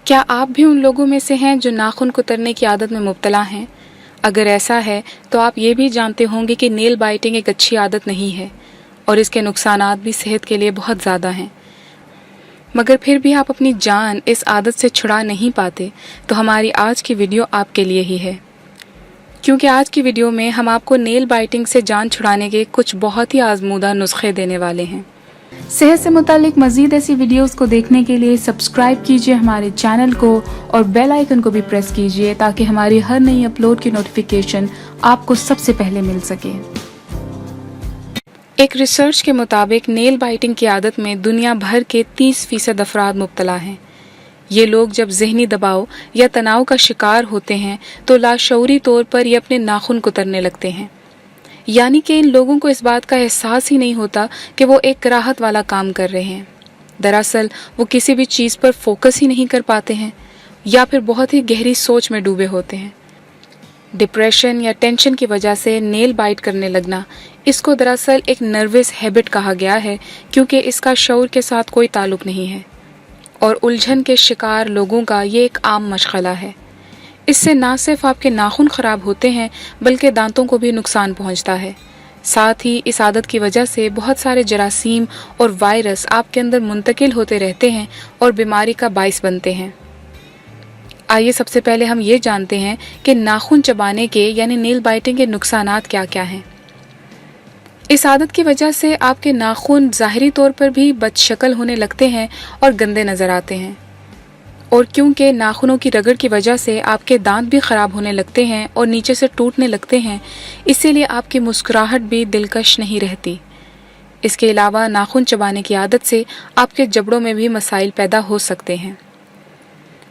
کیا آپ بھی ان لوگوں میں سے ہیں جو ناخن کترنے کی عادت میں مبتلا ہیں؟ اگر ایسا ہے تو آپ یہ بھی جانتے ہوں گے کہ نیل بائٹنگ ایک اچھی عادت نہیں ہے اور اس کے نقصانات بھی صحت کے لیے بہت زیادہ ہیں۔ مگر پھر بھی آپ اپنی جان اس عادت سے چھڑا نہیں پاتے تو ہماری آج کی ویڈیو آپ کے لیے ہی ہے، کیونکہ آج کی ویڈیو میں ہم آپ کو نیل بائٹنگ سے جان چھڑانے کے کچھ بہت ہی آزمودہ نسخے دینے والے ہیں۔ صحت سے متعلق مزید ایسی ویڈیوز کو دیکھنے کے لیے سبسکرائب کیجیے ہمارے چینل کو اور بیل آئیکن کو بھی پریس کیجیے تاکہ ہماری ہر نئی اپلوڈ کی نوٹیفیکیشن آپ کو سب سے پہلے مل سکے۔ ایک ریسرچ کے مطابق نیل بائٹنگ کی عادت میں دنیا بھر کے 30% افراد مبتلا ہیں۔ یہ لوگ جب ذہنی دباؤ یا تناؤ کا شکار ہوتے ہیں تو لاشعوری طور پر یہ اپنے ناخن کترنے لگتے ہیں، یعنی کہ ان لوگوں کو اس بات کا احساس ہی نہیں ہوتا کہ وہ ایک راحت والا کام کر رہے ہیں۔ دراصل وہ کسی بھی چیز پر فوکس ہی نہیں کر پاتے ہیں یا پھر بہت ہی گہری سوچ میں ڈوبے ہوتے ہیں۔ ڈپریشن یا ٹینشن کی وجہ سے نیل بائٹ کرنے لگنا، اس کو دراصل ایک نروس ہیبٹ کہا گیا ہے کیونکہ اس کا شعور کے ساتھ کوئی تعلق نہیں ہے، اور الجھن کے شکار لوگوں کا یہ ایک عام مشغلہ ہے۔ اس سے نہ صرف آپ کے ناخن خراب ہوتے ہیں بلکہ دانتوں کو بھی نقصان پہنچتا ہے۔ ساتھ ہی اس عادت کی وجہ سے بہت سارے جراثیم اور وائرس آپ کے اندر منتقل ہوتے رہتے ہیں اور بیماری کا باعث بنتے ہیں۔ آئیے سب سے پہلے ہم یہ جانتے ہیں کہ ناخن چبانے کے یعنی نیل بائٹنگ کے نقصانات کیا کیا ہیں۔ اس عادت کی وجہ سے آپ کے ناخن ظاہری طور پر بھی بد شکل ہونے لگتے ہیں اور گندے نظر آتے ہیں، اور کیونکہ ناخنوں کی رگڑ کی وجہ سے آپ کے دانت بھی خراب ہونے لگتے ہیں اور نیچے سے ٹوٹنے لگتے ہیں، اسی لیے آپ کی مسکراہٹ بھی دلکش نہیں رہتی۔ اس کے علاوہ ناخن چبانے کی عادت سے آپ کے جبڑوں میں بھی مسائل پیدا ہو سکتے ہیں۔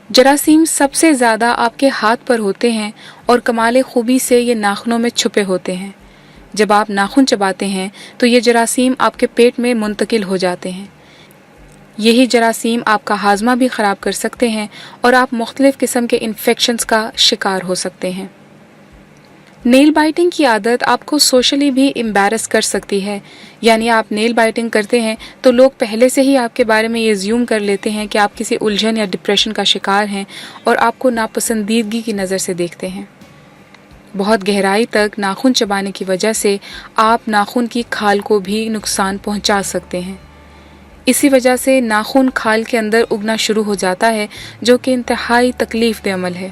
جراثیم سب سے زیادہ آپ کے ہاتھ پر ہوتے ہیں اور کمال خوبی سے یہ ناخنوں میں چھپے ہوتے ہیں۔ جب آپ ناخن چباتے ہیں تو یہ جراثیم آپ کے پیٹ میں منتقل ہو جاتے ہیں۔ یہی جراثیم آپ کا ہاضمہ بھی خراب کر سکتے ہیں اور آپ مختلف قسم کے انفیکشنز کا شکار ہو سکتے ہیں۔ نیل بائٹنگ کی عادت آپ کو سوشلی بھی امبیرس کر سکتی ہے، یعنی آپ نیل بائٹنگ کرتے ہیں تو لوگ پہلے سے ہی آپ کے بارے میں یہ زیوم کر لیتے ہیں کہ آپ کسی الجھن یا ڈپریشن کا شکار ہیں اور آپ کو ناپسندیدگی کی نظر سے دیکھتے ہیں۔ بہت گہرائی تک ناخن چبانے کی وجہ سے آپ ناخن کی کھال کو بھی نقصان پہنچا سکتے ہیں۔ اسی وجہ سے ناخن کھال کے اندر اگنا شروع ہو جاتا ہے، جو کہ انتہائی تکلیف دہ عمل ہے۔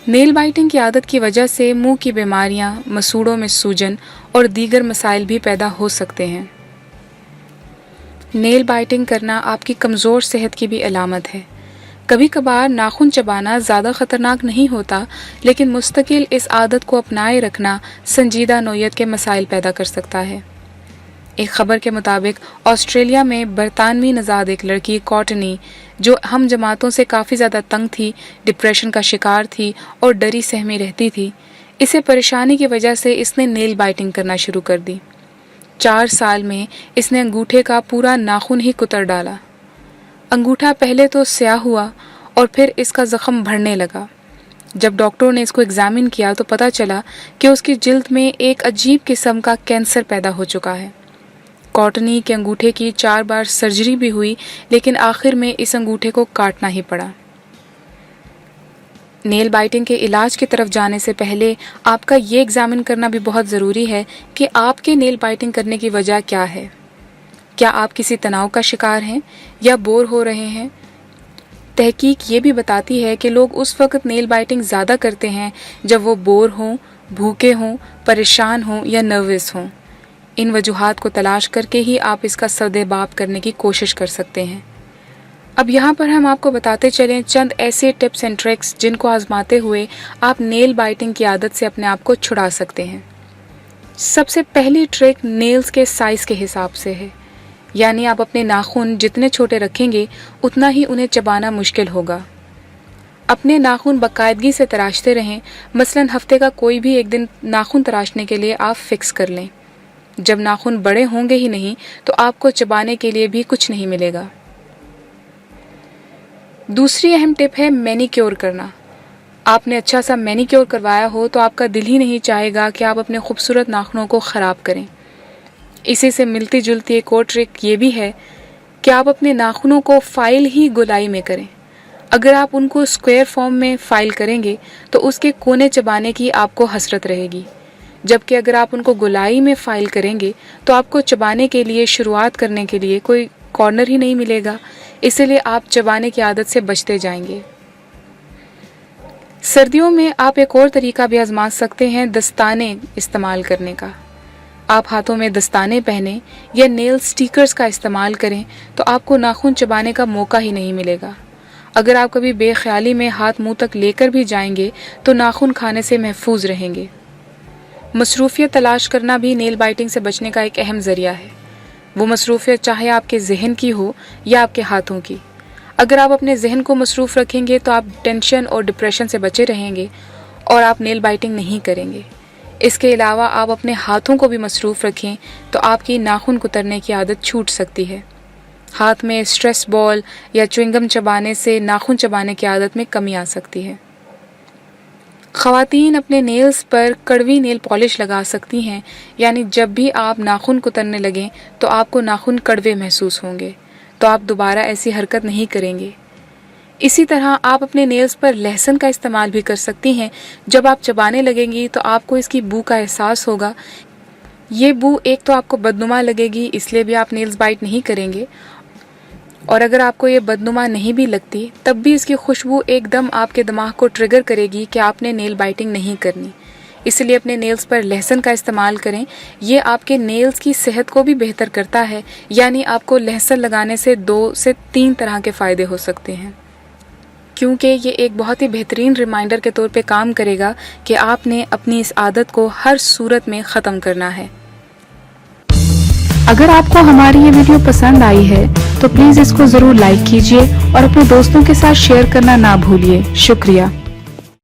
نیل بائٹنگ کی عادت کی وجہ سے منہ کی بیماریاں، مسوڑوں میں سوجن اور دیگر مسائل بھی پیدا ہو سکتے ہیں۔ نیل بائٹنگ کرنا آپ کی کمزور صحت کی بھی علامت ہے۔ کبھی کبھار ناخن چبانا زیادہ خطرناک نہیں ہوتا، لیکن مستقل اس عادت کو اپنائے رکھنا سنجیدہ نوعیت کے مسائل پیدا کر سکتا ہے۔ ایک خبر کے مطابق آسٹریلیا میں برطانوی نژاد ایک لڑکی کورٹنی، جو ہم جماعتوں سے کافی زیادہ تنگ تھی، ڈپریشن کا شکار تھی اور ڈری سہمی رہتی تھی، اسے پریشانی کی وجہ سے اس نے نیل بائٹنگ کرنا شروع کر دی۔ 4 سال میں اس نے انگوٹھے کا پورا ناخن ہی کتر ڈالا۔ انگوٹھا پہلے تو سیاہ ہوا اور پھر اس کا زخم بڑھنے لگا۔ جب ڈاکٹروں نے اس کو ایگزامن کیا تو پتہ چلا کہ اس کی جلد میں ایک عجیب قسم کا کینسر پیدا ہو چکا ہے۔ کورٹنی کے انگوٹھے کی 4 بار سرجری بھی ہوئی، لیکن آخر میں اس انگوٹھے کو کاٹنا ہی پڑا۔ نیل بائٹنگ کے علاج کی طرف جانے سے پہلے آپ کا یہ ایگزامن کرنا بھی بہت ضروری ہے کہ آپ کے نیل بائٹنگ کرنے کی وجہ کیا ہے۔ کیا آپ کسی تناؤ کا شکار ہیں یا بور ہو رہے ہیں؟ تحقیق یہ بھی بتاتی ہے کہ لوگ اس وقت نیل بائٹنگ زیادہ کرتے ہیں جب وہ بور ہوں، بھوکے ہوں، پریشان ہوں یا نروس ہوں۔ ان وجوہات کو تلاش کر کے ہی آپ اس کا سدباب کرنے کی کوشش کر سکتے ہیں۔ اب یہاں پر ہم آپ کو بتاتے چلیں چند ایسے ٹپس اینڈ ٹرکس جن کو آزماتے ہوئے آپ نیل بائٹنگ کی عادت سے اپنے آپ کو چھڑا سکتے ہیں۔ سب سے پہلی ٹرک نیلز کے سائز کے حساب سے ہے، یعنی آپ اپنے ناخن جتنے چھوٹے رکھیں گے اتنا ہی انہیں چبانا مشکل ہوگا۔ اپنے ناخن باقاعدگی سے تراشتے رہیں، مثلاً ہفتے کا کوئی بھی ایک دن ناخن تراشنے کے لیے آپ فکس کر لیں۔ جب ناخن بڑے ہوں گے ہی نہیں تو آپ کو چبانے کے لیے بھی کچھ نہیں ملے گا۔ دوسری اہم ٹپ ہے مینیکیور کرنا۔ آپ نے اچھا سا مینیکیور کروایا ہو تو آپ کا دل ہی نہیں چاہے گا کہ آپ اپنے خوبصورت ناخنوں کو خراب کریں۔ اسی سے ملتی جلتی ایک اور ٹرک یہ بھی ہے کہ آپ اپنے ناخنوں کو فائل ہی گولائی میں کریں۔ اگر آپ ان کو اسکوائر فارم میں فائل کریں گے تو اس کے کونے چبانے کی آپ کو حسرت رہے گی، جبکہ اگر آپ ان کو گولائی میں فائل کریں گے تو آپ کو چبانے کے لیے شروعات کرنے کے لیے کوئی کارنر ہی نہیں ملے گا، اسی لیے آپ چبانے کی عادت سے بچتے جائیں گے۔ سردیوں میں آپ ایک اور طریقہ بھی آزما سکتے ہیں دستانے استعمال کرنے کا۔ آپ ہاتھوں میں دستانے پہنیں یا نیل سٹیکرز کا استعمال کریں تو آپ کو ناخن چبانے کا موقع ہی نہیں ملے گا۔ اگر آپ کبھی بے خیالی میں ہاتھ منہ تک لے کر بھی جائیں گے تو ناخن کھانے سے محفوظ رہیں گے۔ مصروفیت تلاش کرنا بھی نیل بائٹنگ سے بچنے کا ایک اہم ذریعہ ہے۔ وہ مصروفیت چاہے آپ کے ذہن کی ہو یا آپ کے ہاتھوں کی۔ اگر آپ اپنے ذہن کو مصروف رکھیں گے تو آپ ٹینشن اور ڈپریشن سے بچے رہیں گے اور آپ نیل بائٹنگ نہیں کریں گے۔ اس کے علاوہ آپ اپنے ہاتھوں کو بھی مصروف رکھیں تو آپ کی ناخن کترنے کی عادت چھوٹ سکتی ہے۔ ہاتھ میں اسٹریس بال یا چوئنگم چبانے سے ناخن چبانے کی عادت میں کمی آ سکتی ہے۔ خواتین اپنے نیلز پر کڑوی نیل پالش لگا سکتی ہیں، یعنی جب بھی آپ ناخن کترنے لگیں تو آپ کو ناخن کڑوے محسوس ہوں گے تو آپ دوبارہ ایسی حرکت نہیں کریں گے۔ اسی طرح آپ اپنے نیلز پر لہسن کا استعمال بھی کر سکتی ہیں۔ جب آپ چبانے لگیں گی تو آپ کو اس کی بو کا احساس ہوگا۔ یہ بو ایک تو آپ کو بدنما لگے گی، اس لیے بھی آپ نیلز بائٹ نہیں کریں گے، اور اگر آپ کو یہ بدنما نہیں بھی لگتی تب بھی اس کی خوشبو ایک دم آپ کے دماغ کو ٹریگر کرے گی کہ آپ نے نیل بائٹنگ نہیں کرنی۔ اس لیے اپنے نیلز پر لہسن کا استعمال کریں۔ یہ آپ کے نیلز کی صحت کو بھی بہتر کرتا ہے، یعنی آپ کو لہسن لگانے سے 2 سے 3 طرح کے فائدے ہو سکتے ہیں، کیونکہ یہ ایک بہت ہی بہترین ریمائنڈر کے طور پہ کام کرے گا کہ آپ نے اپنی اس عادت کو ہر صورت میں ختم کرنا ہے۔ اگر آپ کو ہماری یہ ویڈیو پسند آئی ہے تو پلیز اس کو ضرور لائک کیجیے اور اپنے دوستوں کے ساتھ شیئر کرنا نہ بھولیے۔ شکریہ۔